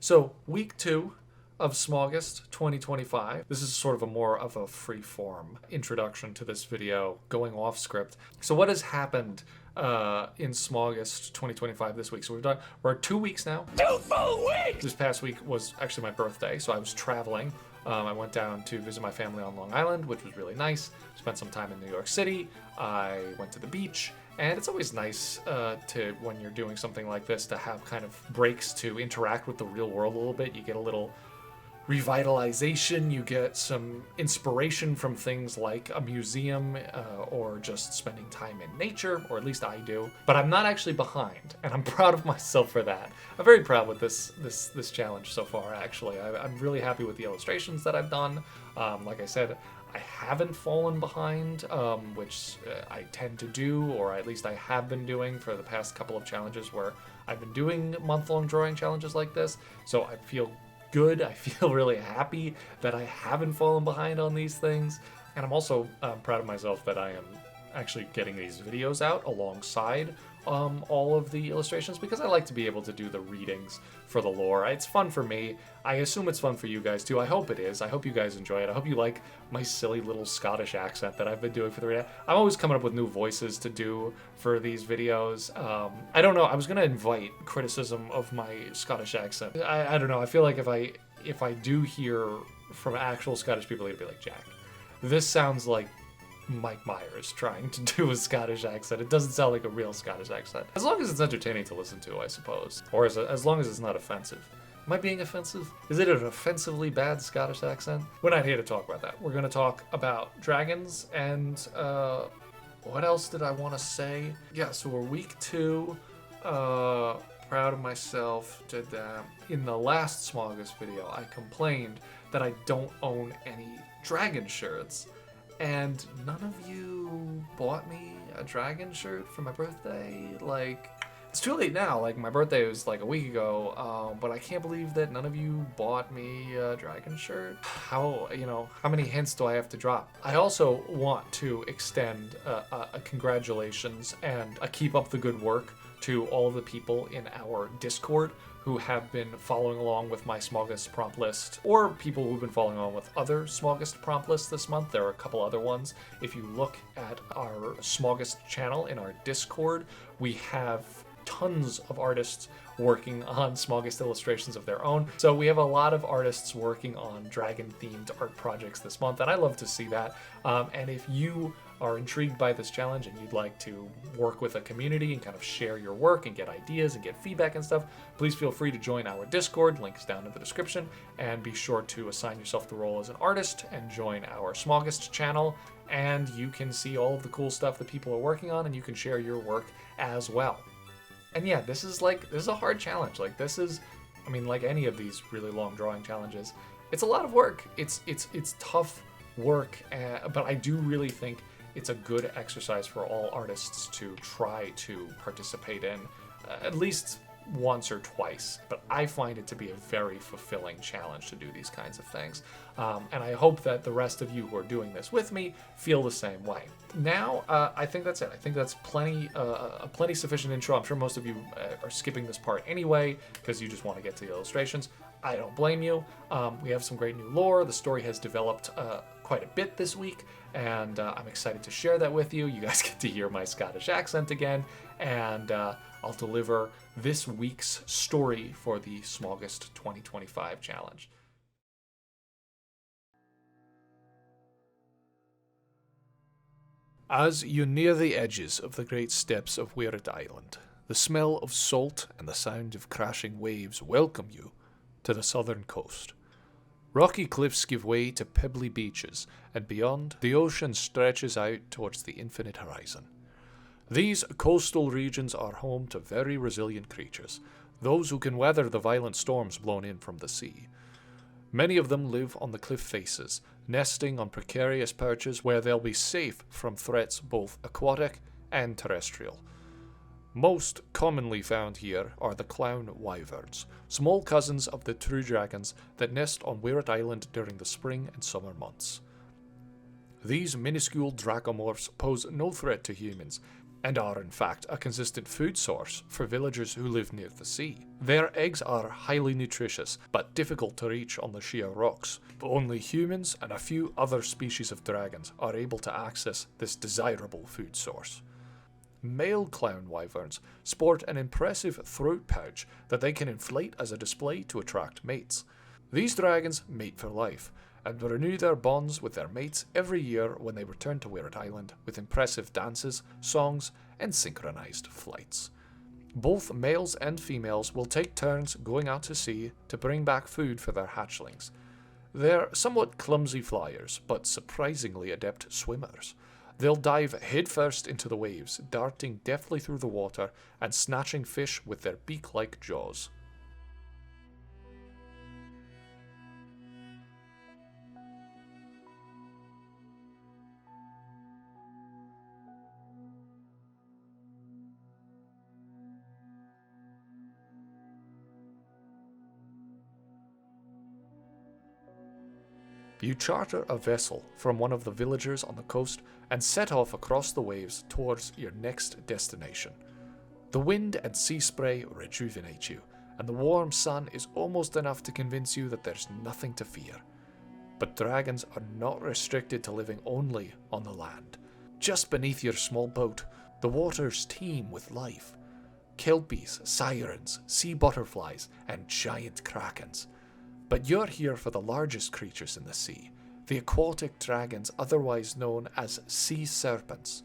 So, week 2 of Smaugust 2025. This is sort of a more of a free-form introduction to this video, going off script. So what has happened in Smaugust 2025 this week? So we're 2 weeks now. 2 full weeks! This past week was actually my birthday, so I was traveling. I went down to visit my family on Long Island, which was really nice. Spent some time in New York City. I went to the beach. And it's always nice when you're doing something like this, to have kind of breaks to interact with the real world a little bit. You get a little revitalization, you get some inspiration from things like a museum or just spending time in nature, or at least I do. But I'm not actually behind, and I'm proud of myself for that. I'm very proud with this challenge so far, actually. I'm really happy with the illustrations that I've done. Like I said, I haven't fallen behind, which I tend to do, or at least I have been doing for the past couple of challenges where I've been doing month-long drawing challenges like this. So I feel good. I feel really happy that I haven't fallen behind on these things. And I'm also proud of myself that I am actually getting these videos out alongside all of the illustrations, because I like to be able to do the readings for the lore. It's fun for me. I assume it's fun for you guys too. I hope it is. I hope you guys enjoy it. I hope you like my silly little Scottish accent that I've been doing for the video. I'm always coming up with new voices to do for these videos. I don't know. I was gonna invite criticism of my Scottish accent. I don't know. I feel like if I do hear from actual Scottish people, they'd be like, Jack, this sounds like Mike Myers trying to do a Scottish accent. It doesn't sound like a real Scottish accent. As long as it's entertaining to listen to, I suppose. Or as long as it's not offensive. Am I being offensive? Is it an offensively bad Scottish accent? We're not here to talk about that. We're going to talk about dragons and, what else did I want to say? Yeah, so we're week 2. Proud of myself, did that. In the last Smaugust video, I complained that I don't own any dragon shirts. And none of you bought me a dragon shirt for my birthday. Like, it's too late now. Like, my birthday was like a week ago, but I can't believe that none of you bought me a dragon shirt. How many hints do I have to drop? I also want to extend a congratulations and a keep up the good work to all of the people in our Discord who have been following along with my Smaugust prompt list, or people who've been following along with other Smaugust prompt lists this month. There are a couple other ones. If you look at our Smaugust channel in our Discord, we have tons of artists working on Smaugust illustrations of their own. So we have a lot of artists working on dragon-themed art projects this month, and I love to see that. And if you are intrigued by this challenge and you'd like to work with a community and kind of share your work and get ideas and get feedback and stuff, please feel free to join our Discord. Link is down in the description. And be sure to assign yourself the role as an artist and join our Smaugust channel. And you can see all of the cool stuff that people are working on, and you can share your work as well. And yeah, this is a hard challenge. Like, this is, I mean, like any of these really long drawing challenges, it's a lot of work. It's tough work, but I do really think it's a good exercise for all artists to try to participate in at least once or twice. But I find it to be a very fulfilling challenge to do these kinds of things. And I hope that the rest of you who are doing this with me feel the same way. Now, I think that's it. I think that's a plenty sufficient intro. I'm sure most of you are skipping this part anyway because you just want to get to the illustrations. I don't blame you. We have some great new lore. The story has developed quite a bit this week, and I'm excited to share that with you. You guys get to hear my Scottish accent again, and I'll deliver this week's story for the Smaugust 2025 challenge. As you near the edges of the great steps of Weird Island, the smell of salt and the sound of crashing waves welcome you to the southern coast. Rocky cliffs give way to pebbly beaches, and beyond, the ocean stretches out towards the infinite horizon. These coastal regions are home to very resilient creatures, those who can weather the violent storms blown in from the sea. Many of them live on the cliff faces, nesting on precarious perches where they'll be safe from threats both aquatic and terrestrial. Most commonly found here are the clown wyverns, small cousins of the true dragons that nest on Weird Island during the spring and summer months. These minuscule dracomorphs pose no threat to humans, and are in fact a consistent food source for villagers who live near the sea. Their eggs are highly nutritious, but difficult to reach on the sheer rocks. Only humans and a few other species of dragons are able to access this desirable food source. Male clown wyverns sport an impressive throat pouch that they can inflate as a display to attract mates. These dragons mate for life, and renew their bonds with their mates every year when they return to Weird Island with impressive dances, songs, and synchronized flights. Both males and females will take turns going out to sea to bring back food for their hatchlings. They're somewhat clumsy flyers, but surprisingly adept swimmers. They'll dive headfirst into the waves, darting deftly through the water and snatching fish with their beak-like jaws. You charter a vessel from one of the villagers on the coast and set off across the waves towards your next destination. The wind and sea spray rejuvenate you, and the warm sun is almost enough to convince you that there's nothing to fear. But dragons are not restricted to living only on the land. Just beneath your small boat, the waters teem with life. Kelpies, sirens, sea butterflies, and giant krakens. But you're here for the largest creatures in the sea, the aquatic dragons otherwise known as sea serpents.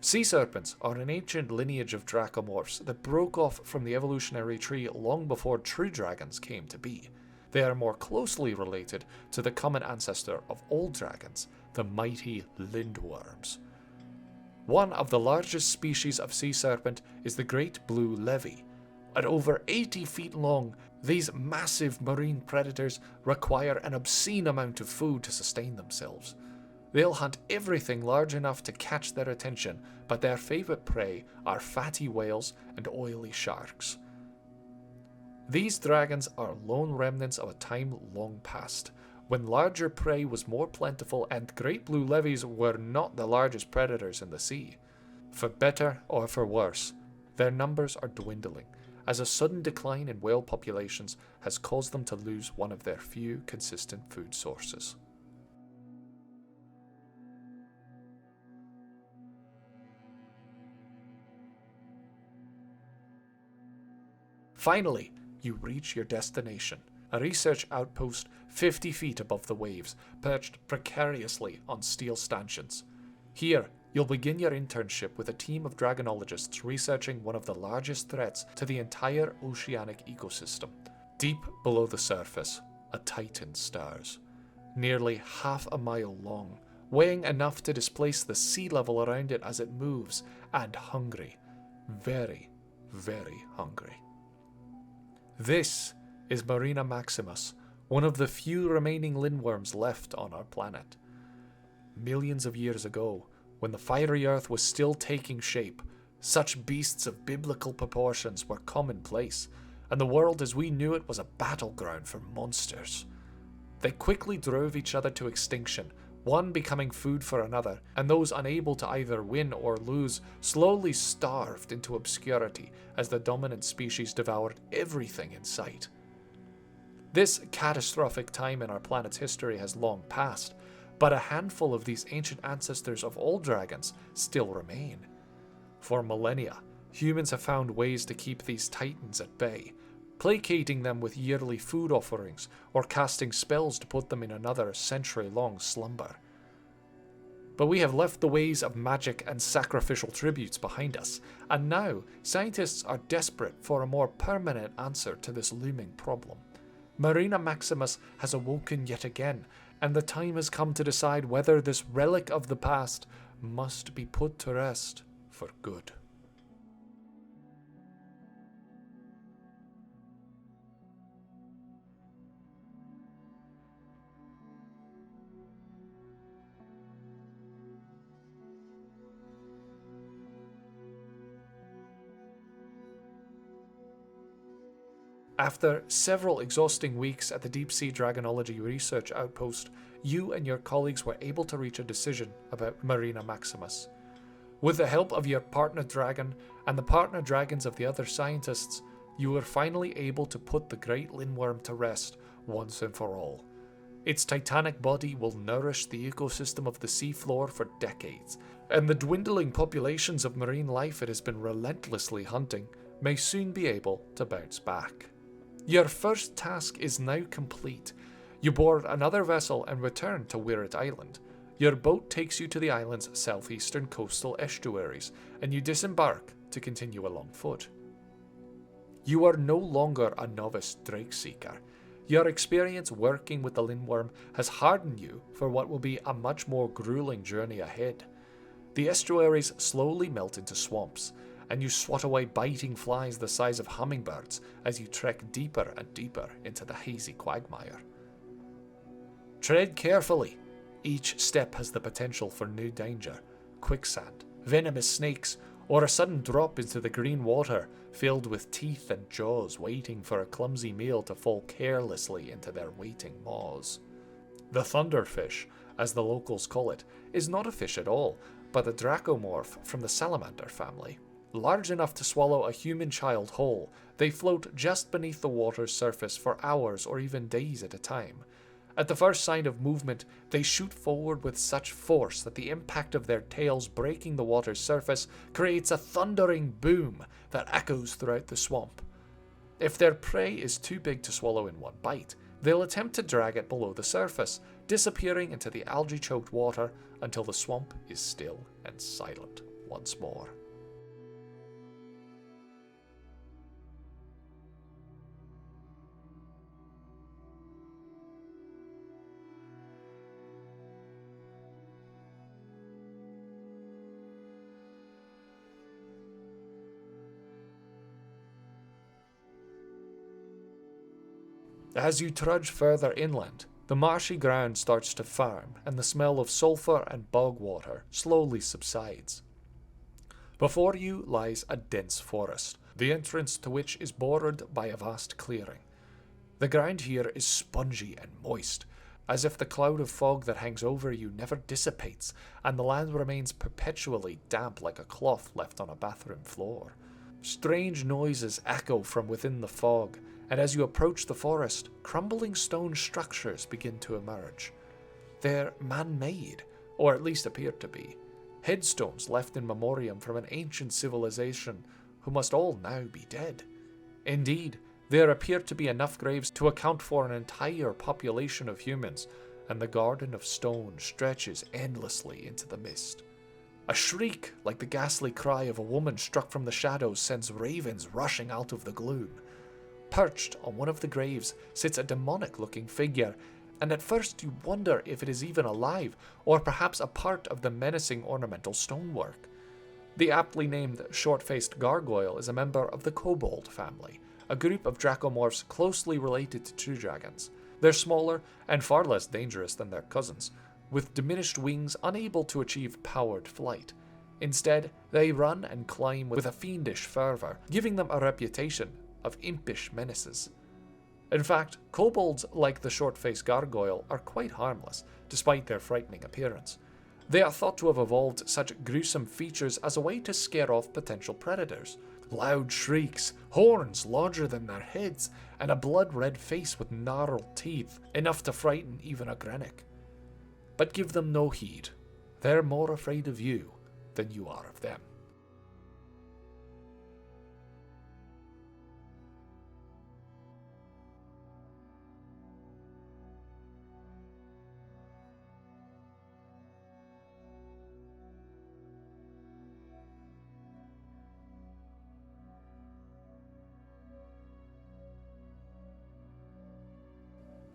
Sea serpents are an ancient lineage of dracomorphs that broke off from the evolutionary tree long before true dragons came to be. They are more closely related to the common ancestor of all dragons, the mighty lindworms. One of the largest species of sea serpent is the great blue levy. At over 80 feet long, these massive marine predators require an obscene amount of food to sustain themselves. They'll hunt everything large enough to catch their attention, but their favourite prey are fatty whales and oily sharks. These dragons are lone remnants of a time long past, when larger prey was more plentiful and great blue levies were not the largest predators in the sea. For better or for worse, their numbers are dwindling, as a sudden decline in whale populations has caused them to lose one of their few consistent food sources. Finally, you reach your destination, a research outpost 50 feet above the waves, perched precariously on steel stanchions. Here, you'll begin your internship with a team of dragonologists researching one of the largest threats to the entire oceanic ecosystem. Deep below the surface, a titan stirs, nearly half a mile long, weighing enough to displace the sea level around it as it moves, and hungry. Very, very hungry. This is Marina Maximus, one of the few remaining lindworms left on our planet. Millions of years ago, when the fiery earth was still taking shape, such beasts of biblical proportions were commonplace, and the world as we knew it was a battleground for monsters. They quickly drove each other to extinction, one becoming food for another, and those unable to either win or lose slowly starved into obscurity as the dominant species devoured everything in sight. This catastrophic time in our planet's history has long passed, but a handful of these ancient ancestors of all dragons still remain. For millennia, humans have found ways to keep these titans at bay, placating them with yearly food offerings or casting spells to put them in another century-long slumber. But we have left the ways of magic and sacrificial tributes behind us, and now scientists are desperate for a more permanent answer to this looming problem. Marina Maximus has awoken yet again, and the time has come to decide whether this relic of the past must be put to rest for good. After several exhausting weeks at the Deep Sea Dragonology Research Outpost, you and your colleagues were able to reach a decision about Marina Maximus. With the help of your partner dragon and the partner dragons of the other scientists, you were finally able to put the great lindworm to rest once and for all. Its titanic body will nourish the ecosystem of the seafloor for decades, and the dwindling populations of marine life it has been relentlessly hunting may soon be able to bounce back. Your first task is now complete. You board another vessel and return to Wirrit Island. Your boat takes you to the island's southeastern coastal estuaries, and you disembark to continue along foot. You are no longer a novice drake seeker. Your experience working with the lindworm has hardened you for what will be a much more grueling journey ahead. The estuaries slowly melt into swamps, and you swat away biting flies the size of hummingbirds as you trek deeper and deeper into the hazy quagmire. Tread carefully. Each step has the potential for new danger: quicksand, venomous snakes, or a sudden drop into the green water filled with teeth and jaws waiting for a clumsy meal to fall carelessly into their waiting maws. The thunderfish, as the locals call it, is not a fish at all, but a dracomorph from the salamander family. Large enough to swallow a human child whole, they float just beneath the water's surface for hours or even days at a time. At the first sign of movement, they shoot forward with such force that the impact of their tails breaking the water's surface creates a thundering boom that echoes throughout the swamp. If their prey is too big to swallow in one bite, they'll attempt to drag it below the surface, disappearing into the algae-choked water until the swamp is still and silent once more. As you trudge further inland, the marshy ground starts to firm and the smell of sulphur and bog water slowly subsides. Before you lies a dense forest, the entrance to which is bordered by a vast clearing. The ground here is spongy and moist, as if the cloud of fog that hangs over you never dissipates and the land remains perpetually damp like a cloth left on a bathroom floor. Strange noises echo from within the fog, and as you approach the forest, crumbling stone structures begin to emerge. They're man-made, or at least appear to be. Headstones left in memoriam from an ancient civilization who must all now be dead. Indeed, there appear to be enough graves to account for an entire population of humans, and the garden of stone stretches endlessly into the mist. A shriek, like the ghastly cry of a woman struck from the shadows, sends ravens rushing out of the gloom. Perched on one of the graves sits a demonic-looking figure, and at first you wonder if it is even alive, or perhaps a part of the menacing ornamental stonework. The aptly named short-faced gargoyle is a member of the kobold family, a group of dracomorphs closely related to true dragons. They're smaller and far less dangerous than their cousins, with diminished wings unable to achieve powered flight. Instead, they run and climb with a fiendish fervour, giving them a reputation of impish menaces. In fact, kobolds like the short-faced gargoyle are quite harmless, despite their frightening appearance. They are thought to have evolved such gruesome features as a way to scare off potential predators. Loud shrieks, horns larger than their heads, and a blood-red face with gnarled teeth, enough to frighten even a Grenik. But give them no heed. They're more afraid of you than you are of them.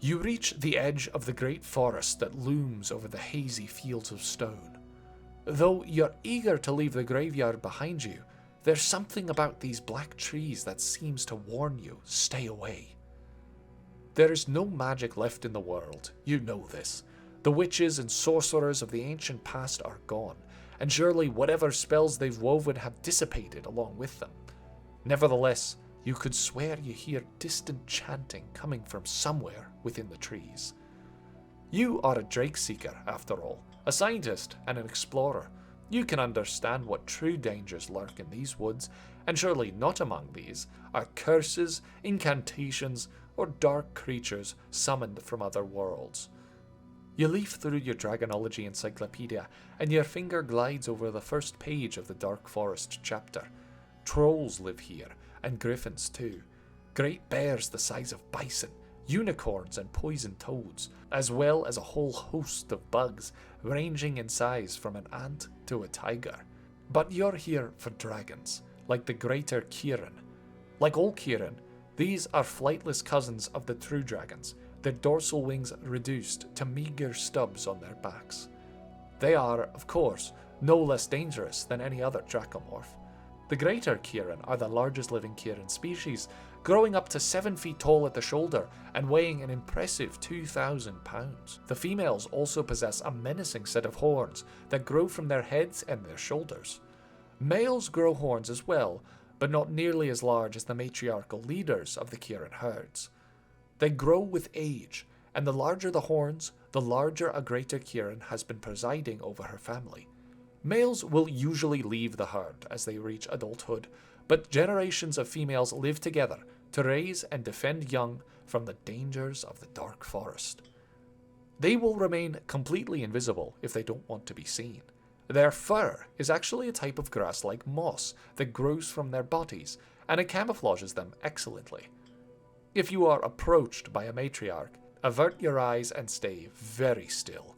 You reach the edge of the great forest that looms over the hazy fields of stone. Though you're eager to leave the graveyard behind you, there's something about these black trees that seems to warn you, stay away. There is no magic left in the world, you know this. The witches and sorcerers of the ancient past are gone, and surely whatever spells they've woven have dissipated along with them. Nevertheless, you could swear you hear distant chanting coming from somewhere within the trees. You are a drake seeker, after all, a scientist and an explorer. You can understand what true dangers lurk in these woods, and surely not among these are curses, incantations, or dark creatures summoned from other worlds. You leaf through your Dragonology encyclopedia, and your finger glides over the first page of the Dark Forest chapter. Trolls live here, and griffins too. Great bears the size of bison, unicorns and poison toads, as well as a whole host of bugs, ranging in size from an ant to a tiger. But you're here for dragons, like the greater Kieran. Like all Kieran, these are flightless cousins of the true dragons, their dorsal wings reduced to meager stubs on their backs. They are, of course, no less dangerous than any other dracomorph. The greater Kieran are the largest living Kieran species, growing up to 7 feet tall at the shoulder and weighing an impressive 2,000 pounds. The females also possess a menacing set of horns that grow from their heads and their shoulders. Males grow horns as well, but not nearly as large as the matriarchal leaders of the Kieran herds. They grow with age, and the larger the horns, the larger a greater Kieran has been presiding over her family. Males will usually leave the herd as they reach adulthood, but generations of females live together to raise and defend young from the dangers of the dark forest. They will remain completely invisible if they don't want to be seen. Their fur is actually a type of grass like moss that grows from their bodies, and it camouflages them excellently. If you are approached by a matriarch, avert your eyes and stay very still.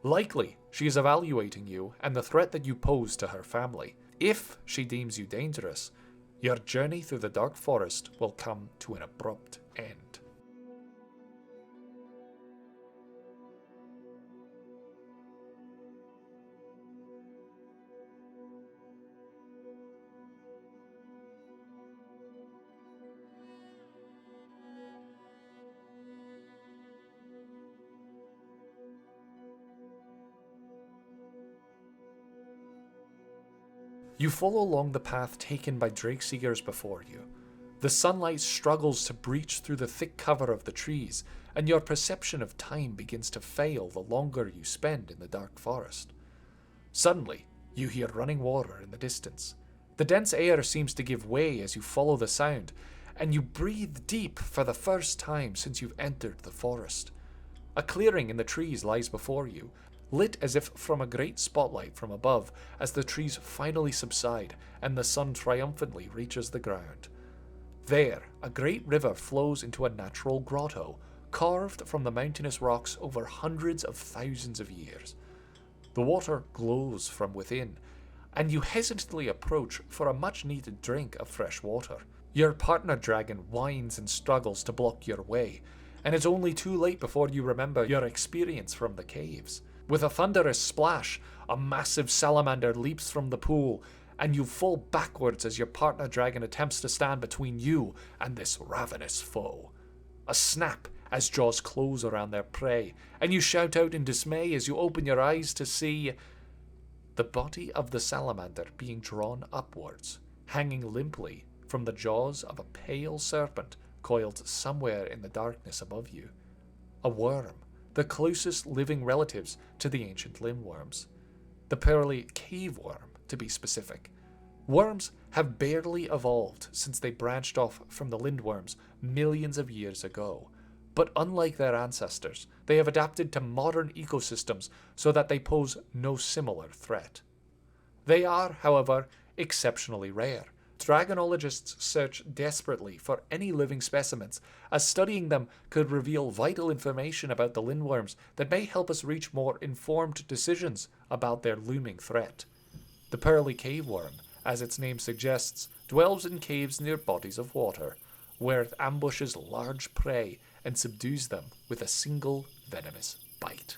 Likely, she is evaluating you and the threat that you pose to her family. If she deems you dangerous, your journey through the dark forest will come to an abrupt end. You follow along the path taken by drake seekers before you. The sunlight struggles to breach through the thick cover of the trees, and your perception of time begins to fail the longer you spend in the dark forest. Suddenly, you hear running water in the distance. The dense air seems to give way as you follow the sound, and you breathe deep for the first time since you've entered the forest. A clearing in the trees lies before you, lit as if from a great spotlight from above as the trees finally subside and the sun triumphantly reaches the ground. There, a great river flows into a natural grotto, carved from the mountainous rocks over hundreds of thousands of years. The water glows from within, and you hesitantly approach for a much-needed drink of fresh water. Your partner dragon whines and struggles to block your way, and it's only too late before you remember your experience from the caves. With a thunderous splash, a massive salamander leaps from the pool, and you fall backwards as your partner dragon attempts to stand between you and this ravenous foe. A snap as jaws close around their prey, and you shout out in dismay as you open your eyes to see the body of the salamander being drawn upwards, hanging limply from the jaws of a pale serpent coiled somewhere in the darkness above you. A worm, the closest living relatives to the ancient lindworms. The pearly cave worm, to be specific. Worms have barely evolved since they branched off from the lindworms millions of years ago. But unlike their ancestors, they have adapted to modern ecosystems so that they pose no similar threat. They are, however, exceptionally rare. Dragonologists search desperately for any living specimens, as studying them could reveal vital information about the lindworms that may help us reach more informed decisions about their looming threat. The pearly cave worm, as its name suggests, dwells in caves near bodies of water, where it ambushes large prey and subdues them with a single venomous bite.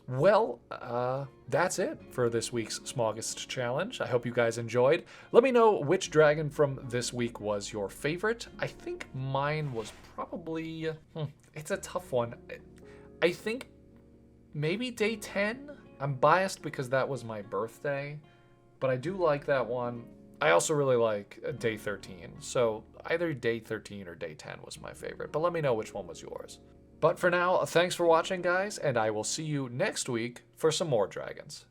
Well, that's it for this week's Smaugust challenge. I hope you guys enjoyed. Let me know which dragon from this week was your favorite. I think mine was probably... it's a tough one. I think maybe day 10. I'm biased because that was my birthday, but I do like that one. I also really like day 13. So either day 13 or day 10 was my favorite, but let me know which one was yours. But for now, thanks for watching, guys, and I will see you next week for some more dragons.